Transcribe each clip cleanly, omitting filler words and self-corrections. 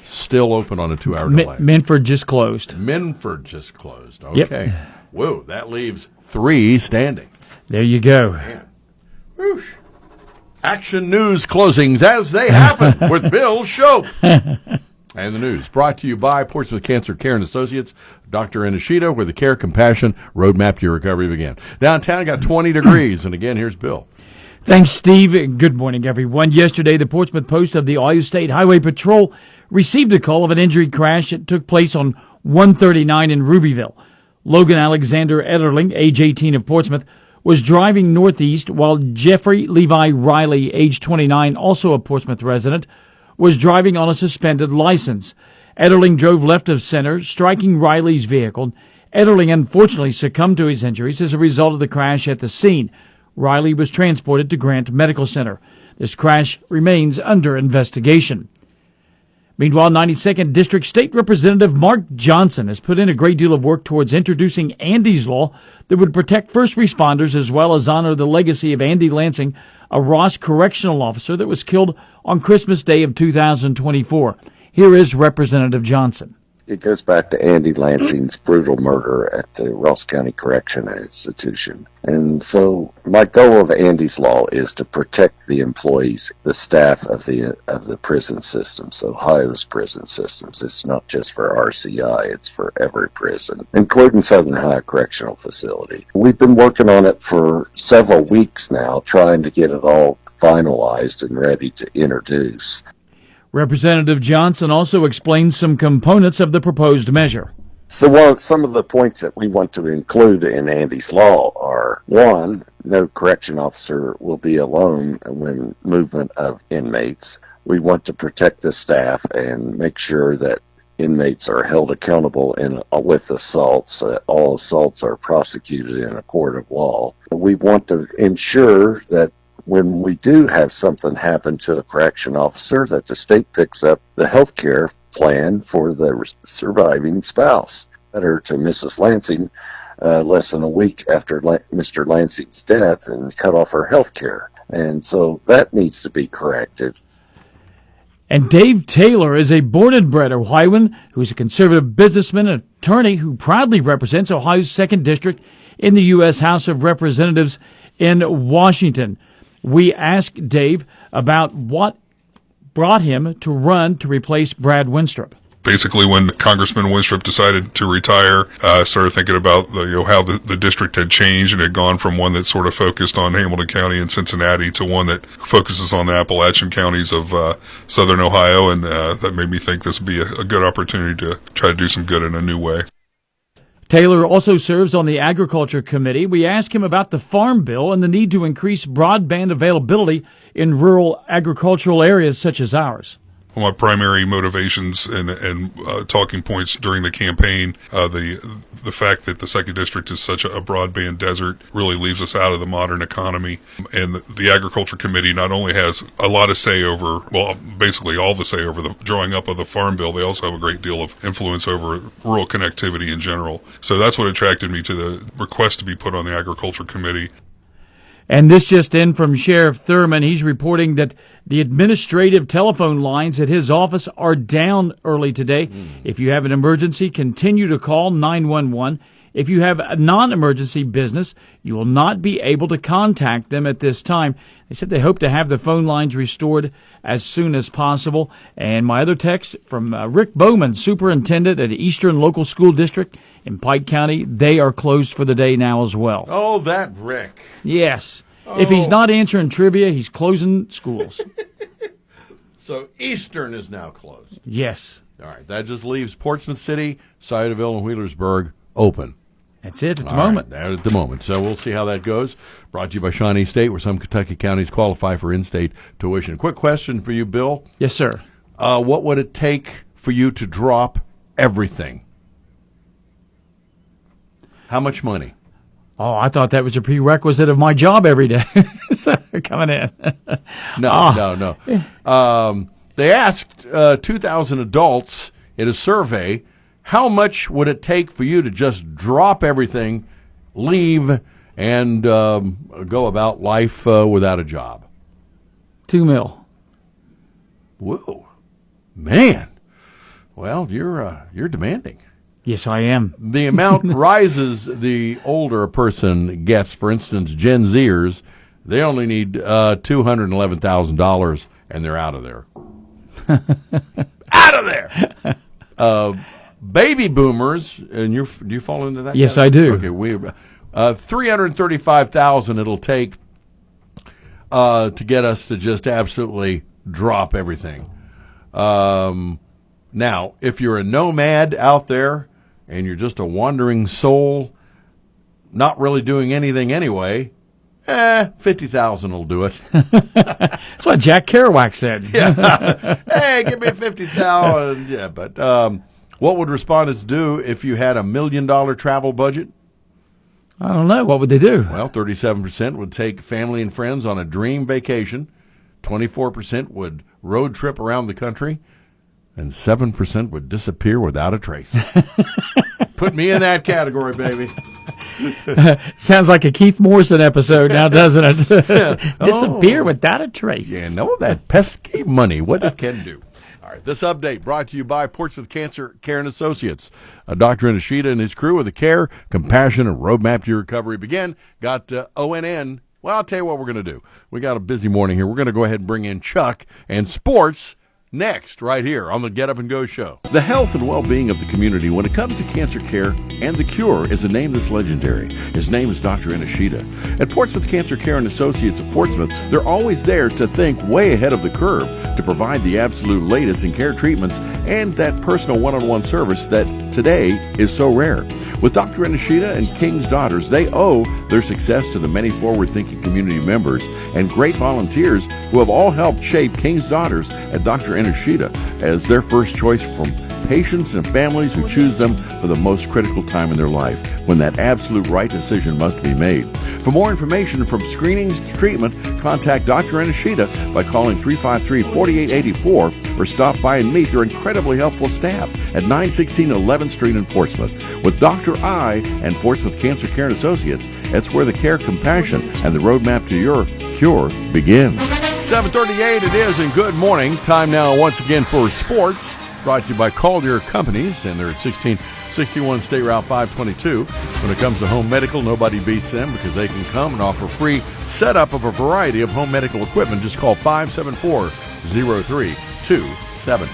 Still open on a 2-hour delay. Minford just closed. Okay. Yep. Whoa, that leaves 3 standing. There you go. Man. Whoosh. Action news closings as they happen with Bill Shope. And the news brought to you by Portsmouth Cancer Care and Associates, Dr. Inishita, where the care, compassion, roadmap to your recovery began. Downtown got 20 degrees, and again, here's Bill. Thanks, Steve. Good morning, everyone. Yesterday, the Portsmouth Post of the Ohio State Highway Patrol received a call of an injury crash that took place on 139 in Rubyville. Logan Alexander Ederling, age 18 of Portsmouth, was driving northeast while Jeffrey Levi Riley, age 29, also a Portsmouth resident, was driving on a suspended license. Ederling drove left of center, striking Riley's vehicle. Ederling unfortunately succumbed to his injuries as a result of the crash at the scene. Riley was transported to Grant Medical Center. This crash remains under investigation. Meanwhile, 92nd District State Representative Mark Johnson has put in a great deal of work towards introducing Andy's Law that would protect first responders as well as honor the legacy of Andy Lansing, a Ross correctional officer that was killed on Christmas Day of 2024. Here is Representative Johnson. It goes back to Andy Lansing's brutal murder at the Ross County Correctional Institution. And so my goal of Andy's Law is to protect the employees, the staff of the prison systems, Ohio's prison systems. It's not just for RCI, it's for every prison, including Southern Ohio Correctional Facility. We've been working on it for several weeks now, trying to get it all finalized and ready to introduce. Representative Johnson also explained some components of the proposed measure. So some of the points that we want to include in Andy's Law are, 1, no correction officer will be alone when movement of inmates. We want to protect the staff and make sure that inmates are held accountable with assaults. All assaults are prosecuted in a court of law. We want to ensure that when we do have something happen to a correction officer, that the state picks up the health care plan for the surviving spouse. Better to Mrs. Lansing less than a week after Mr. Lansing's death and cut off her health care. And so that needs to be corrected. And Dave Taylor is a born and bred Ohioan who's a conservative businessman and attorney who proudly represents Ohio's 2nd District in the U.S. House of Representatives in Washington. We asked Dave about what brought him to run to replace Brad Winstrup. Basically, when Congressman Winstrup decided to retire, I started thinking about how the district had changed and had gone from one that sort of focused on Hamilton County and Cincinnati to one that focuses on the Appalachian counties of southern Ohio, and that made me think this would be a good opportunity to try to do some good in a new way. Taylor also serves on the Agriculture Committee. We asked him about the Farm Bill and the need to increase broadband availability in rural agricultural areas such as ours. One of my primary motivations and talking points during the campaign, the fact that the 2nd District is such a broadband desert really leaves us out of the modern economy. And the Agriculture Committee not only has a lot of say over, well, basically all the say over the drawing up of the Farm Bill, they also have a great deal of influence over rural connectivity in general. So that's what attracted me to the request to be put on the Agriculture Committee. And this just in from Sheriff Thurman. He's reporting that the administrative telephone lines at his office are down early today. If you have an emergency, continue to call 911. If you have a non-emergency business, you will not be able to contact them at this time. They said they hope to have the phone lines restored as soon as possible. And my other text from Rick Bowman, superintendent at Eastern Local School District in Pike County. They are closed for the day now as well. Oh, that Rick. Yes. If he's not answering trivia, he's closing schools. So Eastern is now closed. Yes. All right. That just leaves Portsmouth City, Sciotoville, and Wheelersburg open. That's it at the moment. Right, at the moment. So we'll see how that goes. Brought to you by Shawnee State, where some Kentucky counties qualify for in-state tuition. Quick question for you, Bill. Yes, sir. What would it take for you to drop everything? How much money? Oh, I thought that was a prerequisite of my job every day. So coming in. No. They asked 2,000 adults in a survey, how much would it take for you to just drop everything, leave, and go about life without a job? $2 million. Whoa. Man. Well, you're demanding. Yes, I am. The amount rises the older a person gets. For instance, Gen Zers, they only need $211,000, and they're out of there. Out of there! Baby boomers, and do you fall into that? Yes, category? I do. Okay, we $335,000 it'll take to get us to just absolutely drop everything. Now, if you're a nomad out there and you're just a wandering soul, not really doing anything anyway, 50,000 will do it. That's what Jack Kerouac said. Yeah. Hey, give me 50,000. Yeah, but what would respondents do if you had $1 million travel budget? I don't know. What would they do? Well, 37% would take family and friends on a dream vacation. 24% would road trip around the country. And 7% would disappear without a trace. Put me in that category, baby. Sounds like a Keith Morrison episode now, doesn't it? Disappear without a trace. Yeah, know that pesky money, what it can do. All right, this update brought to you by Portsmouth Cancer Care and Associates. Dr. Inashita and his crew with the care, compassion, and roadmap to your recovery begin. Got ONN. Well, I'll tell you what we're going to do. We got a busy morning here. We're going to go ahead and bring in Chuck and sports next, right here on the Get Up and Go show. The health and well-being of the community when it comes to cancer care and the cure is a name that's legendary. His name is Dr. Inashita. At Portsmouth Cancer Care and Associates of Portsmouth, they're always there to think way ahead of the curve to provide the absolute latest in care treatments and that personal one-on-one service that today is so rare. With Dr. Inashita and King's Daughters, they owe their success to the many forward-thinking community members and great volunteers who have all helped shape King's Daughters and Dr. Inashita as their first choice from patients and families who choose them for the most critical time in their life when that absolute right decision must be made. For more information from screenings to treatment, contact Dr. Inashita by calling 353-4884 or stop by and meet their incredibly helpful staff at 916 11th Street in Portsmouth. With Dr. I and Portsmouth Cancer Care and Associates, it's where the care, compassion, and the roadmap to your cure begin. 7:38 it is, and good morning. Time now once again for sports, brought to you by Collier Companies, and they're at 1661 State Route 522. When it comes to home medical, nobody beats them because they can come and offer free setup of a variety of home medical equipment. Just call 574-0327.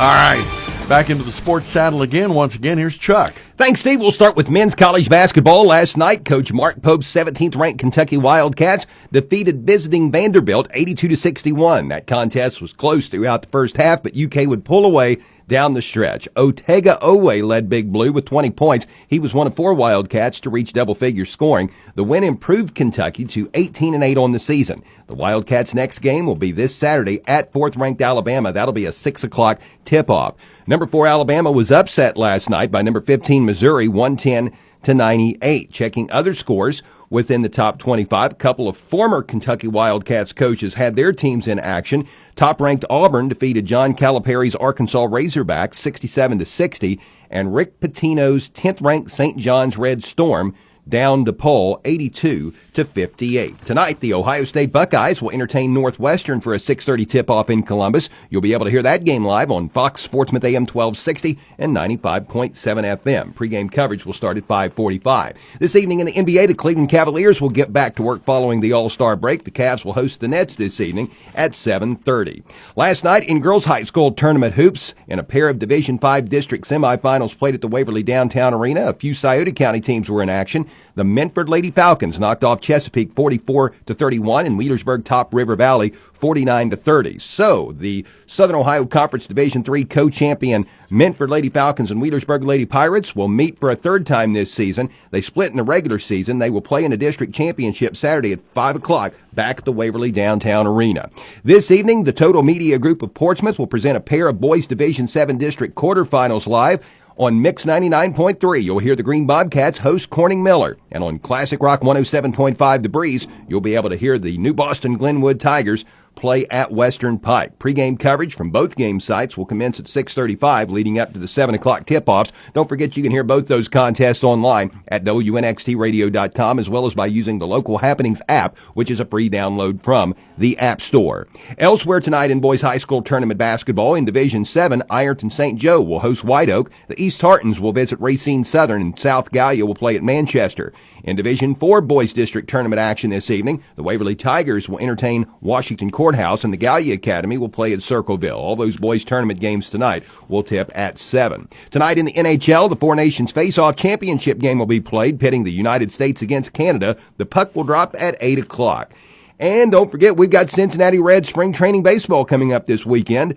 All right, back into the sports saddle again. Once again, here's Chuck. Thanks, Steve. We'll start with men's college basketball. Last night, Coach Mark Pope's 17th-ranked Kentucky Wildcats defeated visiting Vanderbilt 82-61. That contest was close throughout the first half, but UK would pull away down the stretch. Otega Owe led Big Blue with 20 points. He was one of 4 Wildcats to reach double-figure scoring. The win improved Kentucky to 18-8 on the season. The Wildcats' next game will be this Saturday at 4th-ranked Alabama. That'll be a 6 o'clock tip-off. Number 4 Alabama was upset last night by number 15 Missouri, 110-98. Checking other scores within the top 25, a couple of former Kentucky Wildcats coaches had their teams in action. Top-ranked Auburn defeated John Calipari's Arkansas Razorbacks 67-60, and Rick Pitino's 10th-ranked St. John's Red Storm down DePaul 82-58. Tonight, the Ohio State Buckeyes will entertain Northwestern for a 6:30 tip-off in Columbus. You'll be able to hear that game live on Fox Sportsmouth AM 1260 and 95.7 FM. Pre-game coverage will start at 5:45. This evening in the NBA, the Cleveland Cavaliers will get back to work following the All-Star break. The Cavs will host the Nets this evening at 7:30. Last night in girls high school tournament hoops, in a pair of Division V district semifinals played at the Waverly Downtown Arena, a few Scioto County teams were in action. The Medford Lady Falcons knocked off Chesapeake 44-31, and Wheelersburg topped River Valley 49-30. So the Southern Ohio Conference Division III co-champion Medford Lady Falcons and Wheelersburg Lady Pirates will meet for a third time this season. They split in the regular season. They will play in the district championship Saturday at 5 o'clock back at the Waverly Downtown Arena. This evening, the Total Media Group of Portsmouth will present a pair of boys Division VII district quarterfinals live. On Mix 99.3, you'll hear the Green Bobcats host Corning Miller. And on Classic Rock 107.5 The Breeze, you'll be able to hear the New Boston Glenwood Tigers play at Western Pike. Pre-game coverage from both game sites will commence at 6:35, leading up to the 7 o'clock tip-offs. Don't forget you can hear both those contests online at WNXTradio.com, as well as by using the Local Happenings app, which is a free download from the App Store. Elsewhere tonight in boys high school tournament basketball, in Division 7, Ironton St. Joe will host White Oak. The East Tartans will visit Racine Southern, and South Gallia will play at Manchester. In Division 4 boys district tournament action this evening, the Waverly Tigers will entertain Washington Courthouse, and the Gallia Academy will play at Circleville. All those boys tournament games tonight will tip at 7. Tonight in the NHL, the Four Nations Face-Off Championship game will be played, pitting the United States against Canada. The puck will drop at 8 o'clock. And don't forget, we've got Cincinnati Reds spring training baseball coming up this weekend.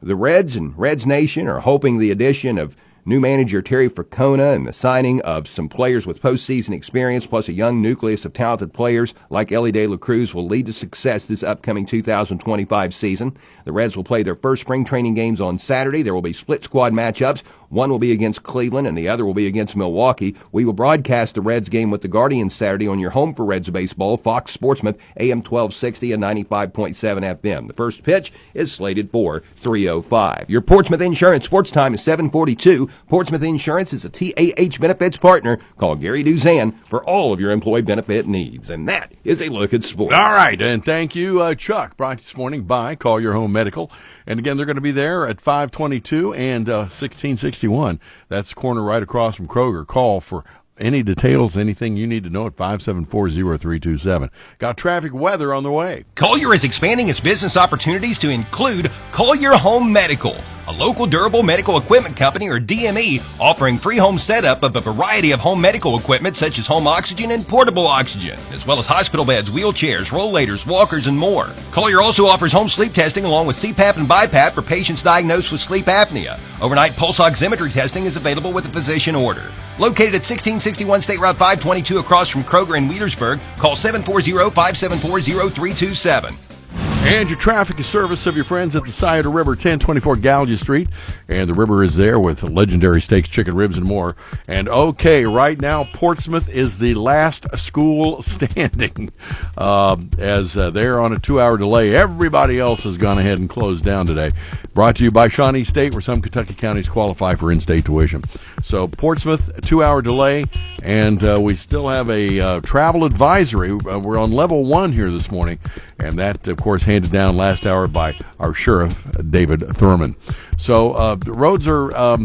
The Reds and Reds Nation are hoping the addition of new manager Terry Francona and the signing of some players with postseason experience, plus a young nucleus of talented players like Ellie De La Cruz, will lead to success this upcoming 2025 season. The Reds will play their first spring training games on Saturday. There will be split squad matchups. One will be against Cleveland and the other will be against Milwaukee. We will broadcast the Reds game with the Guardians Saturday on your home for Reds baseball, Fox Sportsmouth, AM 1260 and 95.7 FM. The first pitch is slated for 3:05. Your Portsmouth Insurance sports time is 7:42. Portsmouth Insurance is a TAH benefits partner. Call Gary Duzan for all of your employee benefit needs. And that is a look at sports. All right, and thank you, Chuck. Brought this morning by Call Your Home Medical. And again, they're going to be there at 522 and 1661. That's the corner right across from Kroger. Call for any details, anything you need to know at 574-0327. Got traffic weather on the way. Collier is expanding its business opportunities to include Collier Home Medical, a local durable medical equipment company, or DME, offering free home setup of a variety of home medical equipment such as home oxygen and portable oxygen, as well as hospital beds, wheelchairs, rollators, walkers, and more. Collier also offers home sleep testing along with CPAP and BiPAP for patients diagnosed with sleep apnea. Overnight pulse oximetry testing is available with a physician order. Located at 1661 State Route 522 across from Kroger in Wheelersburg, call 740-574-0327. And your traffic is service of your friends at the Scioto River, 1024 Gallia Street. And the river is there with legendary steaks, chicken ribs, and more. And okay, right now, Portsmouth is the last school standing as they're on a 2-hour delay. Everybody else has gone ahead and closed down today. Brought to you by Shawnee State, where some Kentucky counties qualify for in-state tuition. So Portsmouth, a 2-hour delay, and we still have a travel advisory. We're on level 1 here this morning, and that, of course, handed down last hour by our sheriff, David Thurman. So the roads are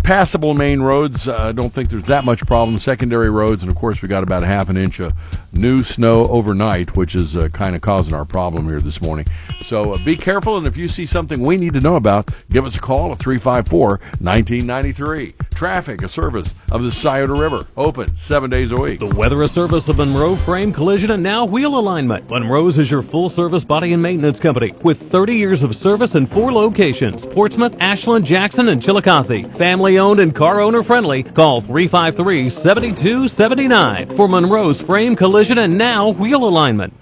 passable, main roads. I don't think there's that much problem. Secondary roads, and of course we got about a half an inch of new snow overnight, which is kind of causing our problem here this morning. So be careful, and if you see something we need to know about, give us a call at 354-1993. Traffic, a service of the Scioto River, open 7 days a week. The weather, a service of Monroe Frame Collision and now Wheel Alignment. Monroe's is your full-service body and maintenance company with 30 years of service in 4 locations: Portsmouth, Ashland, Jackson, and Chillicothe. Family-owned and car owner-friendly. Call 353-7279 for Monroe's Frame Collision and now Wheel Alignment.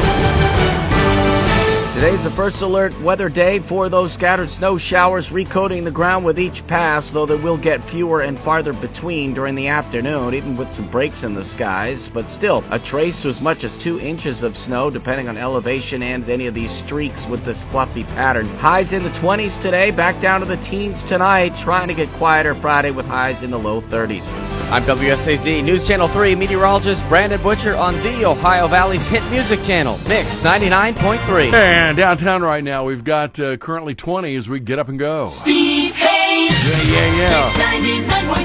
Today's the first alert weather day for those scattered snow showers recoating the ground with each pass, though they will get fewer and farther between during the afternoon, even with some breaks in the skies. But still, a trace to as much as 2 inches of snow, depending on elevation and any of these streaks with this fluffy pattern. Highs in the 20s today, back down to the teens tonight, trying to get quieter Friday with highs in the low 30s. I'm WSAZ News Channel 3 meteorologist Brandon Butcher on the Ohio Valley's hit music channel, Mix 99.3. And downtown right now, we've got currently 20 as we get up and go. Steve Hayes. Yeah. Mix 99.3.